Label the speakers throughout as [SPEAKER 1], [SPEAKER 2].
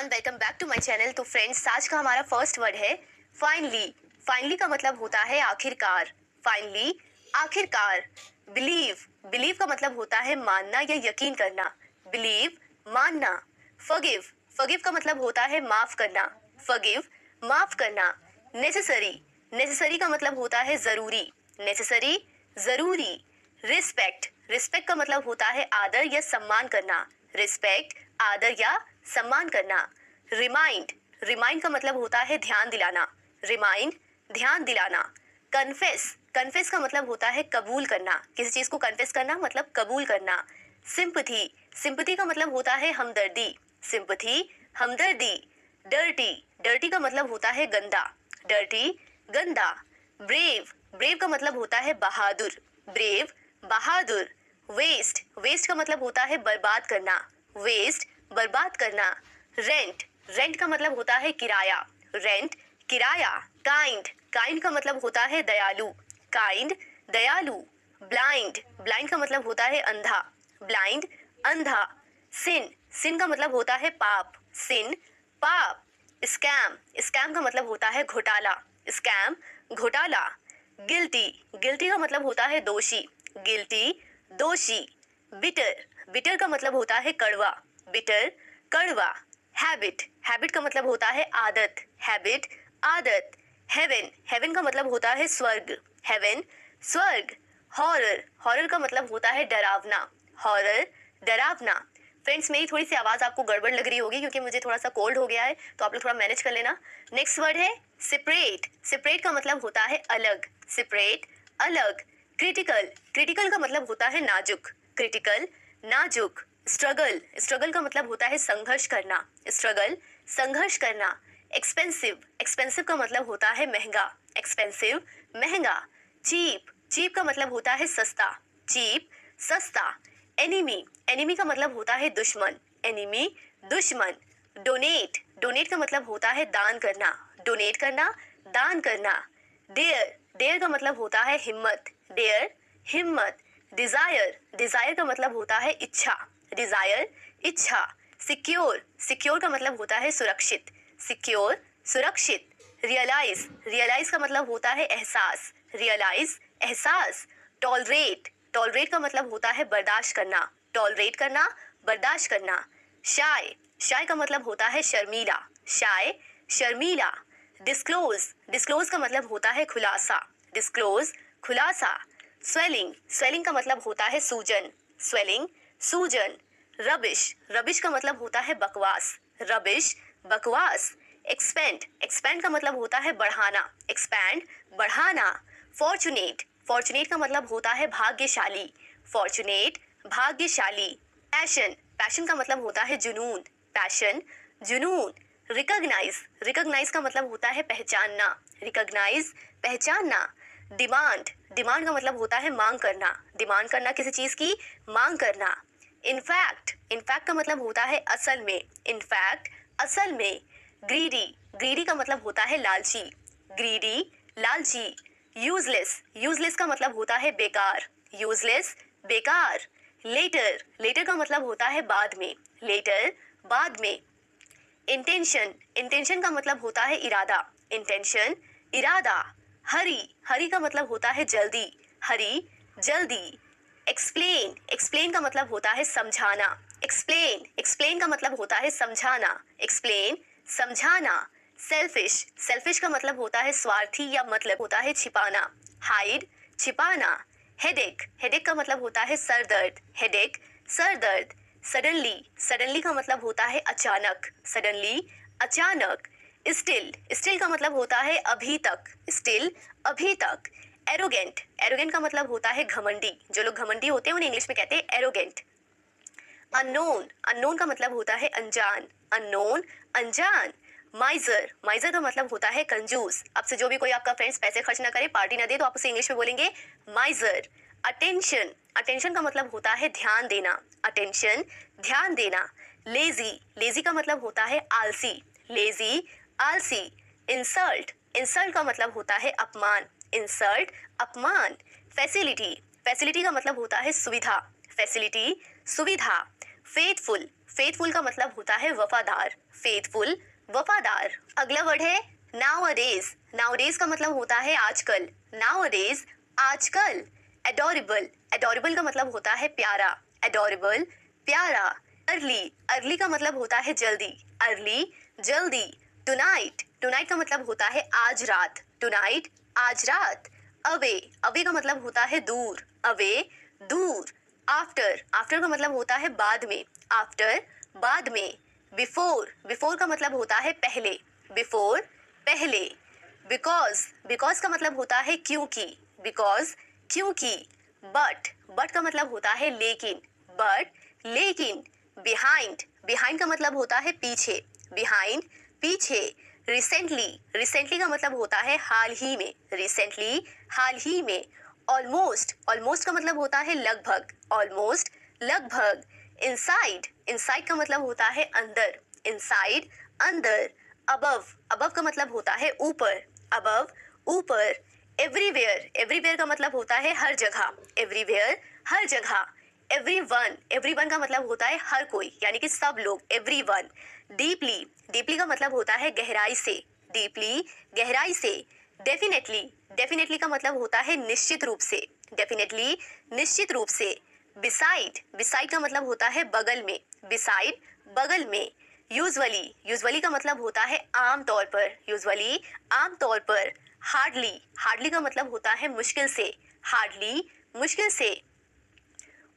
[SPEAKER 1] Everyone, welcome back to my channel. तो friends, आज का हमारा फर्स्ट वर्ड है फाइनली। फाइनली का मतलब होता है आखिरकार। फाइनली, आखिरकार। बिलीव, बिलीव का मतलब होता है मानना या यकीन करना। बिलीव, मानना। फॉरगिव, फॉरगिव का मतलब होता है माफ करना। फॉरगिव, माफ करना। नेसेसरी, नेसेसरी का मतलब होता है जरूरी। नेसेसरी, जरूरी। रिस्पेक्ट, रिस्पेक्ट का मतलब होता है आदर या सम्मान करना। रिस्पेक्ट, आदर या सम्मान करना। रिमाइंड, रिमाइंड का मतलब होता है ध्यान दिलाना। रिमाइंड, ध्यान दिलाना। कन्फेस, कन्फेस का मतलब होता है कबूल करना। किसी चीज को कन्फेस करना मतलब कबूल करना। सिंपथी, सिंपथी का मतलब होता है हमदर्दी। सिंपथी, हमदर्दी। डर्टी, डर्टी का मतलब होता है गंदा। डर्टी, गंदा। ब्रेव, ब्रेव का मतलब होता है बहादुर। ब्रेव, बहादुर। वेस्ट, वेस्ट का मतलब होता है बर्बाद करना। वेस्ट, बर्बाद करना। रेंट, रेंट का मतलब होता है किराया। रेंट, किराया। काइंड, काइंड का मतलब होता है दयालु। काइंड, दयालु। ब्लाइंड, ब्लाइंड का मतलब होता है अंधा। ब्लाइंड, अंधा। सिन, सिन का मतलब होता है पाप। सिन, पाप। स्कैम, स्कैम का मतलब होता है घोटाला। स्कैम, घोटाला। गिल्टी, गिल्टी का मतलब होता है दोषी। गिल्टी, दोषी। बिटर, बिटर का मतलब होता है कड़वा। बिटर, कड़वा। हैबिट, हैबिट का मतलब होता है आदत। हैबिट, आदत। हेवन, हेवन का मतलब होता है स्वर्ग। हेवन, स्वर्ग। हॉरर, हॉरर का मतलब होता है डरावना। हॉरर, डरावना। फ्रेंड्स, मेरी थोड़ी सी आवाज आपको गड़बड़ लग रही होगी क्योंकि मुझे थोड़ा सा कोल्ड हो गया है, तो आप लोग थोड़ा मैनेज कर लेना। नेक्स्ट वर्ड है सेपरेट। सेपरेट का मतलब होता है अलग। सेपरेट, अलग। क्रिटिकल, क्रिटिकल का मतलब होता है नाजुक। क्रिटिकल, नाजुक। स्ट्रगल, स्ट्रगल का मतलब होता है संघर्ष करना। स्ट्रगल, संघर्ष करना। एक्सपेंसिव, एक्सपेंसिव का मतलब होता है महंगा। एक्सपेंसिव, महंगा। चीप, चीप का मतलब होता है सस्ता। चीप, सस्ता। एनिमी, एनिमी का मतलब होता है दुश्मन। एनिमी, दुश्मन। डोनेट, डोनेट का मतलब होता है दान करना। डोनेट करना, दान करना। डेयर, डेयर का मतलब होता है हिम्मत। डेयर, हिम्मत। डिजायर, डिजायर का मतलब होता है इच्छा। डिजायर, इच्छा। सिक्योर, सिक्योर का मतलब होता है सुरक्षित। सिक्योर, सुरक्षित। रियलाइज, रियलाइज का मतलब होता है एहसास। रियलाइज, एहसास। टॉलरेट, टॉलरेट का मतलब होता है बर्दाश्त करना। टॉलरेट करना, बर्दाश्त करना। शाय, शाय का मतलब होता है शर्मीला। शाय, शर्मीला। डिस्क्लोज, डिस्क्लोज का मतलब होता है खुलासा। डिस्क्लोज, खुलासा। स्वेलिंग, स्वेलिंग का मतलब होता है सूजन। स्वेलिंग, सूजन। रबिश, रबिश का मतलब होता है बकवास। रबिश, बकवास। एक्सपेंड, एक्सपेंड का मतलब होता है बढ़ाना। एक्सपैंड, बढ़ाना। फॉर्चुनेट, फॉर्चुनेट का मतलब होता है भाग्यशाली। फॉर्चुनेट, भाग्यशाली। पैशन, पैशन का मतलब होता है जुनून। पैशन, जुनून। रिकॉग्नाइज, रिकॉग्नाइज का मतलब होता है पहचानना। रिकॉग्नाइज, पहचानना। डिमांड, डिमांड का मतलब होता है मांग करना। डिमांड करना, किसी चीज की मांग करना। इनफैक्ट, इनफैक्ट का मतलब होता है असल में। इनफैक्ट, असल में। ग्रीडी, ग्रीडी का मतलब होता है लालची। ग्रीडी, लालची। यूजलेस, यूजलेस का मतलब होता है बेकार। यूजलेस, बेकार। लेटर, लेटर का मतलब होता है बाद में। लेटर, बाद में। इंटेंशन, इंटेंशन का मतलब होता है इरादा। इंटेंशन, इरादा। हरी, हरी का मतलब होता है जल्दी। हरी, जल्दी। एक्सप्लेन, एक्सप्लेन का मतलब होता है समझाना। एक्सप्लेन, एक्सप्लेन का मतलब होता है समझाना। एक्सप्लेन, समझाना। सेल्फिश, सेल्फिश का मतलब होता है स्वार्थी या मतलब होता है छिपाना। हाइड, छिपाना। हेडेक, हेडेक का मतलब होता है सर दर्द। हेडेक, सर दर्द। सडनली, सडनली का मतलब होता है अचानक। सडनली, अचानक। स्टिल, स्टिल का मतलब होता है अभी तक। स्टिल, अभी तक। एरोगेंट, एरोगेंट का मतलब होता है घमंडी। जो लोग घमंडी होते हैं उन्हें इंग्लिश में कहते हैं एरोगेंट। अननोन, अननोन का मतलब होता है अनजान। अननोन, अनजान। माइजर, माइजर का मतलब होता है कंजूस। आपसे जो भी कोई आपका फ्रेंड्स पैसे खर्च ना करे, पार्टी ना दे, तो आप उसे इंग्लिश में बोलेंगे माइजर। अटेंशन, अटेंशन का मतलब होता है ध्यान देना। अटेंशन, ध्यान देना। लेजी, लेजी का मतलब होता है आलसी। लेजी, आलसी। इंसल्ट, इंसल्ट का मतलब होता है अपमान। इंसल्ट, अपमान। फैसिलिटी, फैसिलिटी का मतलब होता है सुविधा। फैसिलिटी, सुविधा। फेथफुल, फेथफुल का मतलब होता है वफादार, फेथफुल वफादार। अगला वर्ड है नाउअडेज, नाउअडेज का मतलब होता है आजकल, नाउअडेज आजकल। एडोरेबल, एडोरेबल का मतलब होता है प्यारा, एडोरेबल प्यारा। अर्ली, अर्ली का मतलब होता है जल्दी, अर्ली जल्दी। टुनाइट, टुनाइट का मतलब होता है आज रात, टुनाइट आज रात। अवे, अवे का मतलब होता है दूर, अवे दूर। आफ्टर, आफ्टर का मतलब होता है बाद में, आफ्टर बाद में। बिफोर, बिफोर का मतलब होता है पहले, बिफोर पहले। बिकॉज, बिकॉज का मतलब होता है क्योंकि, बिकॉज क्योंकि। बट, बट का मतलब होता है लेकिन, बट लेकिन। बिहाइंड, बिहाइंड का मतलब होता है पीछे, बिहाइंड पीछे। रिसेंटली, रिसेंटली का मतलब होता है हाल ही में, रिसेंटली हाल ही में। ऑलमोस्ट, ऑलमोस्ट का मतलब होता है लगभग, ऑलमोस्ट लगभग। इनसाइड, इनसाइड का मतलब होता है अंदर, इनसाइड अंदर। अबव, अबव का मतलब होता है ऊपर, अबव ऊपर। एवरीवेयर, एवरीवेयर का मतलब होता है हर जगह, एवरीवेयर हर जगह। एवरीवन, एवरीवन का मतलब होता है हर कोई, यानी कि सब लोग, एवरीवन। डीपली, डीपली का मतलब होता है गहराई से, डीपली गहराई से। डेफिनेटली, डेफिनेटली का मतलब होता है निश्चित रूप से, डेफिनेटली निश्चित रूप से। बिसाइड, बिसाइड का मतलब होता है बगल में, बिसाइड बगल में। यूजुअली, यूजुअली का मतलब होता है आम तौर पर, यूजुअली आम तौर पर। हार्डली, हार्डली का मतलब होता है मुश्किल से, हार्डली मुश्किल से।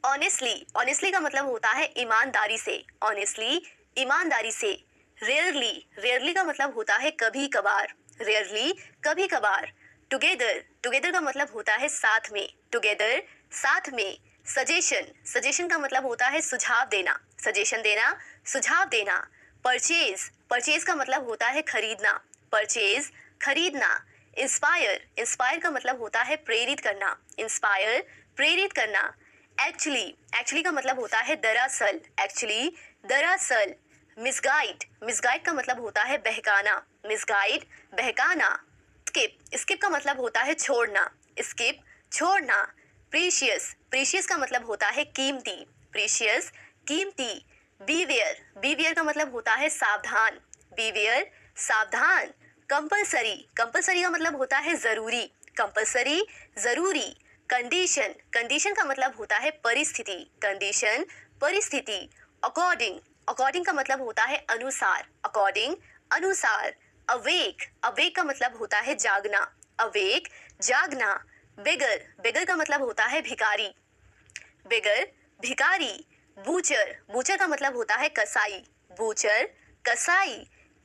[SPEAKER 1] ऑनेस्टली, ऑनेस्टली का मतलब होता है ईमानदारी से, ऑनेस्टली ईमानदारी से। रेयरली, रेयरली का मतलब होता है कभी कभार, रेयरली कभी कभार। टुगेदर, टुगेदर का मतलब होता है साथ में, टुगेदर साथ में। सजेशन, सजेशन का मतलब होता है सुझाव देना, सजेशन देना, सुझाव देना। परचेज, परचेज का मतलब होता है खरीदना, परचेज खरीदना। इंस्पायर, इंस्पायर का मतलब होता है प्रेरित करना, इंस्पायर प्रेरित करना। एक्चुअली, एक्चुअली का मतलब होता है दरअसल, एक्चुअली दरअसल। मिसगाइड, मिसगाइड का मतलब होता है बहकाना, मिसगाइड बहकाना। स्किप, स्किप का मतलब होता है छोड़ना, स्किप छोड़ना। प्रीशियस, प्रीशियस का मतलब होता है कीमती, प्रीशियस कीमती। बीवियर, बीवियर का मतलब होता है सावधान, बीवियर सावधान। कंपलसरी, कंपलसरी का मतलब होता है जरूरी, कंपलसरी जरूरी। कंडीशन, कंडीशन का मतलब होता है परिस्थिति, कंडीशन परिस्थिति। अकॉर्डिंग, अकॉर्डिंग का मतलब होता है अनुसार, अकॉर्डिंग अनुसार। अवेक, अवेक का मतलब होता है जागना, अवेक जागना। बेगर, बेगर का मतलब होता है भिखारी, बेगर भिखारी। बूचर, बूचर का मतलब होता है कसाई, बूचर कसाई।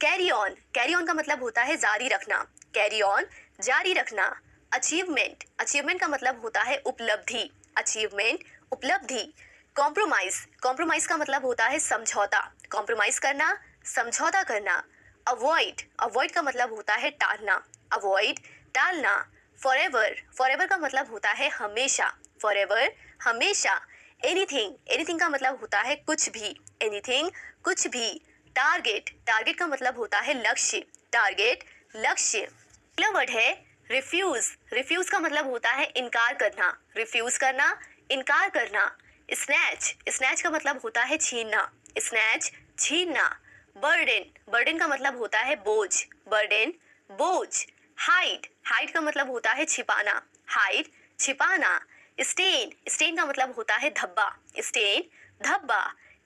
[SPEAKER 1] कैरी ऑन, कैरी ऑन का मतलब होता है जारी रखना, कैरी ऑन जारी रखना। अचीवमेंट, अचीवमेंट का मतलब होता है उपलब्धि, अचीवमेंट उपलब्धि। कॉम्प्रोमाइज, कॉम्प्रोमाइज का मतलब होता है समझौता, कॉम्प्रोमाइज करना, समझौता करना। अवॉइड, अवॉइड का मतलब होता है टालना, अवॉइड टालना। फॉरएवर, फॉरएवर का मतलब होता है हमेशा, फॉरएवर हमेशा। एनीथिंग, एनीथिंग का मतलब होता है कुछ भी, एनीथिंग कुछ भी। टारगेट, टारगेट का मतलब होता है लक्ष्य, टारगेट लक्ष्य। अगला वर्ड है रिफ्यूज, रिफ्यूज का मतलब होता है इनकार करना, रिफ्यूज करना, इनकार करना। स्नैच, स्नैच का मतलब होता है छीनना, स्नैच छीनना। बर्डन, बर्डन का मतलब होता है बोझ, बर्डन बोझ। हाइड, हाइड का मतलब होता है छिपाना, हाइड छिपाना। स्टेन, स्टेन का मतलब होता है धब्बा, स्टेन धब्बा।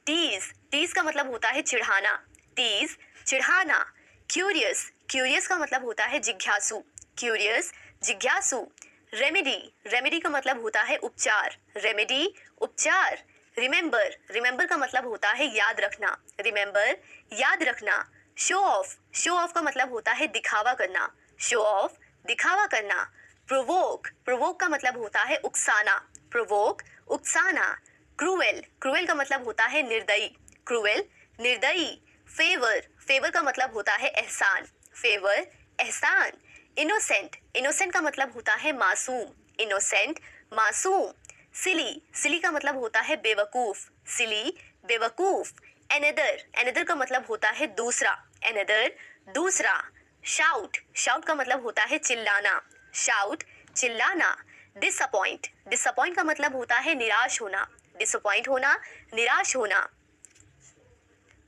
[SPEAKER 1] टीज, टीज का मतलब होता है चिढ़ाना, टीज चिढ़ाना। क्यूरियस, क्यूरियस का मतलब होता है जिज्ञासु, क्यूरियस जिज्ञासु। रेमेडी, रेमेडी का मतलब होता है उपचार, रेमेडी उपचार। रिमेंबर, रिमेंबर का मतलब होता है याद रखना, रिमेंबर याद रखना। शो ऑफ, शो ऑफ का मतलब होता है दिखावा करना, शो ऑफ दिखावा करना। प्रोवोक, प्रोवोक का मतलब होता है उकसाना, प्रोवोक उकसाना। क्रूएल, क्रूएल का मतलब होता है निर्दयी, क्रूएल निर्दयी। फेवर, फेवर का मतलब होता है एहसान, फेवर एहसान। इनोसेंट, इनोसेंट का मतलब होता है मासूम, इनोसेंट मासूम। सिली, सिली का मतलब होता है बेवकूफ, सिली बेवकूफ। एनदर, एनदर का मतलब होता है दूसरा, एनदर दूसरा। शाउट, शाउट का मतलब होता है चिल्लाना, शाउट चिल्लाना। डिसअपॉइंट, डिसअपॉइंट का मतलब होता है निराश होना, डिसअपॉइंट होना, निराश होना।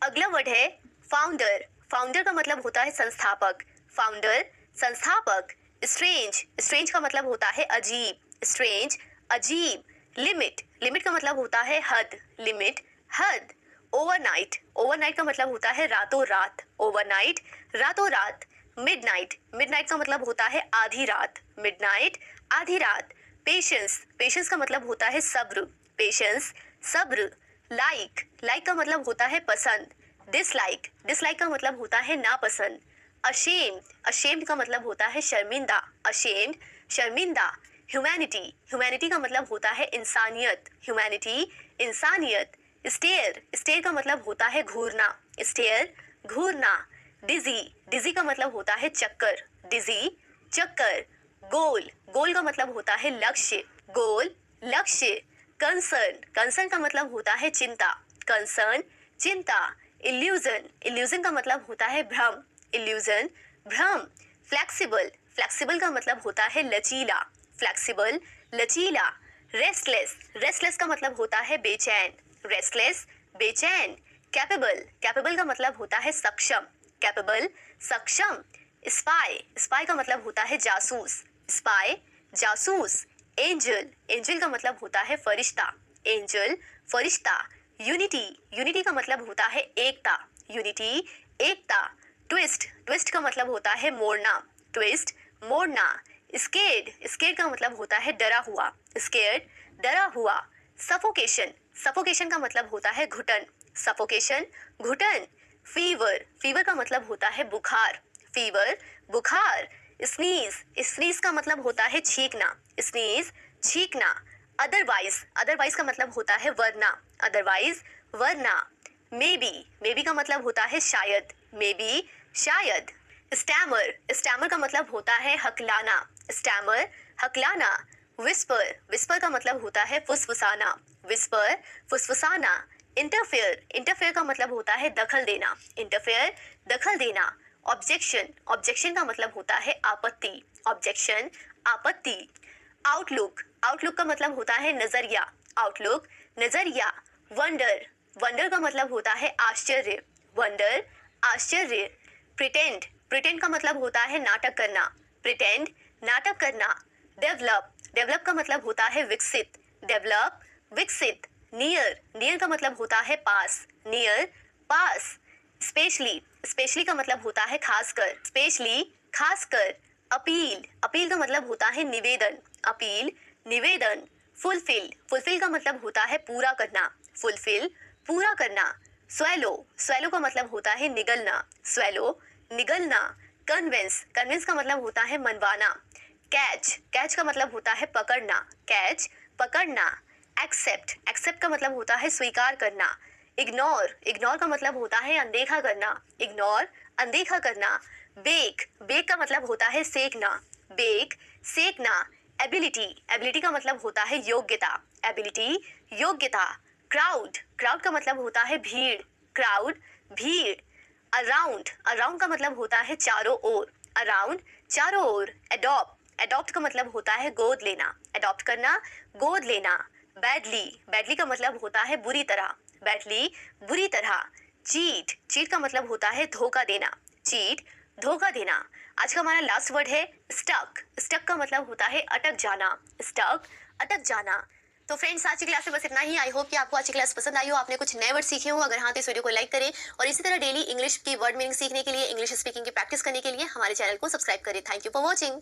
[SPEAKER 1] अगला वर्ड है फाउंडर। फाउंडर का मतलब होता है संस्थापक। फाउंडर, संस्थापक। स्ट्रेंज, स्ट्रेंज का मतलब होता है अजीब। स्ट्रेंज, अजीब। लिमिट, लिमिट का मतलब होता है हद। लिमिट, हद। ओवरनाइट, ओवरनाइट का मतलब होता है रातों रात। ओवरनाइट, रातों रात। मिडनाइट, मिडनाइट का मतलब होता है आधी रात। मिडनाइट, आधी रात। पेशेंस, पेशेंस का मतलब होता है सब्र। पेशेंस, सब्र। लाइक, लाइक का मतलब होता है पसंद। डिसलाइक, डिसलाइक का मतलब होता है नापसंद। अशेम्ड, अशेम्ड का मतलब होता है शर्मिंदा। अशेम्ड, शर्मिंदा। ह्यूमैनिटी, ह्यूमैनिटी का मतलब होता है इंसानियत। ह्यूमैनिटी, इंसानियत। स्टेयर, स्टेयर का मतलब होता है घूरना। स्टेयर, घूरना। डिजी, डिजी का मतलब होता है चक्कर। डिजी, चक्कर। गोल, गोल का मतलब होता है लक्ष्य। गोल, लक्ष्य। कंसर्न, कंसर्न का मतलब होता है चिंता। कंसर्न, चिंता। इल्यूजन, इल्यूजन का मतलब होता है भ्रम। इल्यूजन, भ्रम। फ्लेक्सिबल, फ्लेक्सिबल का मतलब होता है लचीला। फ्लेक्सिबल, लचीला। रेस्टलेस, रेस्टलेस का मतलब होता है बेचैन। रेस्टलेस, बेचैन। कैपेबल, कैपेबल का मतलब होता है सक्षम। कैपेबल, सक्षम। स्पाई, स्पाई का मतलब होता है जासूस। स्पाई, जासूस। एंजल, एंजल का मतलब होता है फरिश्ता। एंजल, फरिश्ता। यूनिटी, यूनिटी का मतलब होता है एकता। यूनिटी, एकता। ट्विस्ट, ट्विस्ट का मतलब होता है मोड़ना। ट्विस्ट, मोड़ना। स्केर्ड, स्केर्ड का मतलब होता है डरा हुआ। स्केर्ड, डरा हुआ। सफोकेशन, सफोकेशन का मतलब होता है घुटन। सफोकेशन, घुटन। फीवर, फीवर का मतलब होता है बुखार। फीवर, बुखार। स्नीज, स्नीज का मतलब होता है छींकना। स्नीज, छींकना। अदरवाइज, अदरवाइज का मतलब होता है वरना। अदरवाइज, वरना। मेबी, मेबी का मतलब होता है शायद। मेबी, शायद। स्टैमर, स्टैमर का मतलब होता है हकलाना। स्टैमर, हकलाना। विस्पर, विस्पर का मतलब होता है फुसफुसाना। विस्पर, फुसफुसाना। इंटरफेयर, इंटरफेयर का मतलब होता है दखल देना। इंटरफेयर, दखल देना। ऑब्जेक्शन, ऑब्जेक्शन का मतलब होता है आपत्ति। ऑब्जेक्शन, आपत्ति। आउटलुक, आउटलुक का मतलब होता है नजरिया। आउटलुक, नजरिया। वंडर, वंडर का मतलब होता है आश्चर्य। वंडर, आश्चर्य। प्रिटेंड, प्रिटेंड का मतलब होता है नाटक करना। प्रिटेंड, नाटक करना। डेवलप, डेवलप का मतलब होता है विकसित। डेवलप, विकसित। नियर, नियर का मतलब होता है पास। नियर, पास। स्पेशली, स्पेशली का मतलब होता है खासकर। स्पेशली, खासकर। अपील, अपील का मतलब होता है निवेदन। अपील, निवेदन। फुलफिल, फुलफिल का मतलब होता है पूरा करना। फुलफिल, पूरा करना। स्वेलो, स्वेलो का मतलब होता है निगलना। स्वेलो, निगलना। कन्विंस, कन्विंस का मतलब होता है मनवाना। कैच, कैच का मतलब होता है पकड़ना। कैच, पकड़ना। एक्सेप्ट, एक्सेप्ट का मतलब होता है स्वीकार करना। इग्नोर, इग्नोर का मतलब होता है अनदेखा करना। इग्नोर, अनदेखा करना। बेक, बेक का मतलब होता है सेकना। बेक, सेकना। एबिलिटी, एबिलिटी का मतलब होता है योग्यता। एबिलिटी, योग्यता। क्राउड, क्राउड का मतलब होता है भीड़। क्राउड, भीड़। अराउंड, अराउंड का मतलब होता है चारों ओर। अराउंड, चारों ओर। एडॉप्ट, एडॉप्ट का मतलब होता है गोद लेना। एडॉप्ट करना, गोद लेना। बैडली, बैडली का मतलब होता है बुरी तरह। बैडली, बुरी तरह। चीट, चीट का मतलब होता है धोखा देना। चीट, धोखा देना। आज का हमारा लास्ट वर्ड है स्टक। स्टक का मतलब होता है अटक जाना। स्टक, अटक जाना। तो फ्रेंड्स, आज की क्लास में बस इतना ही। आई होप कि आपको आज की क्लास पसंद आई हो, आपने कुछ नए वर्ड सीखे हो। अगर हाँ तो इस वीडियो को लाइक करें और इसी तरह डेली इंग्लिश की वर्ड मीनिंग सीखने के लिए, इंग्लिश स्पीकिंग की प्रैक्टिस करने के लिए हमारे चैनल को सब्सक्राइब करें। Thank you for watching.